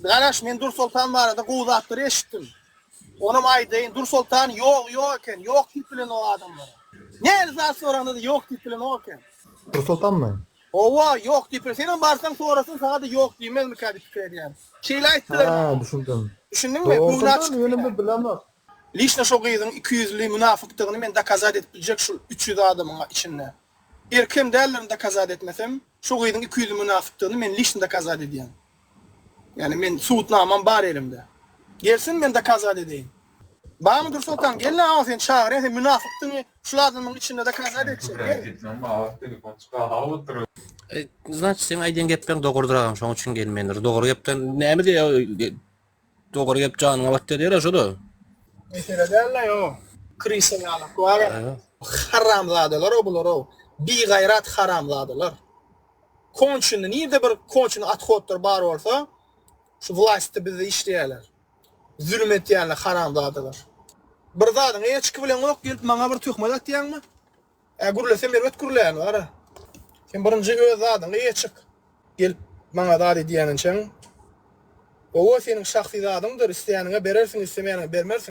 Garaş men Dur Sultan barada gowdatdyr eşitdim. Onum aýdyň Dur Sultan ýok eken, ýok diýilen o adamlar. Ne zat soranda ýok diýilen o eken. Dur Sultan mı? Ova ýok diýip sen barsan sorasyn sana da ýok diýmez mi kadip diýýär. Şeýle aýtdylar. Ha, düşündüm. Düşündiňmi? Dur Buňa Sultan yönümü bilemem. Lişne şu gyzyň 200'li münafıkdygyny men dakazat etbiljek şu 300 adamyň içinde. Erkem dällerini dakazat etmesem, şu gyzyň 200 münafıkdygyny men lişne dakazat edýän. Yani men suutnamam bar elimde. Gelsin men dakazat edeyim. Bana Dur Sultan gel lan sen çağır, sen münafıkdyň şulardyň içinde dakazat etjek. Значит, sen aýdyan gepden dogurduragam, şoň üçin gelmendir. Dogry gepden näme diýär? Dogry gep janyňa bat diýär şoda. Mesele däl yo. Krisen ýalyp var. Haramzadylar o bular o. Bi gayrat haramzadylar. Konçuny nirde bir konçuny atxotlar bar bolsa, şu власти bizi işleýärler. Zulüm etýärler, haramzadylar. Bir zadyň eýe çykyp bilen ok gelip maňa bir töhmet atýanmy? Gurlasam berwet gurlaýan bar. Sen birinji öz zadyň eýe çyk. Gelip maňa zady diýenin çeň. O senin şahsy zadyňdyr, isleýäniňe berersiň, islemeýäniňe bermersiň.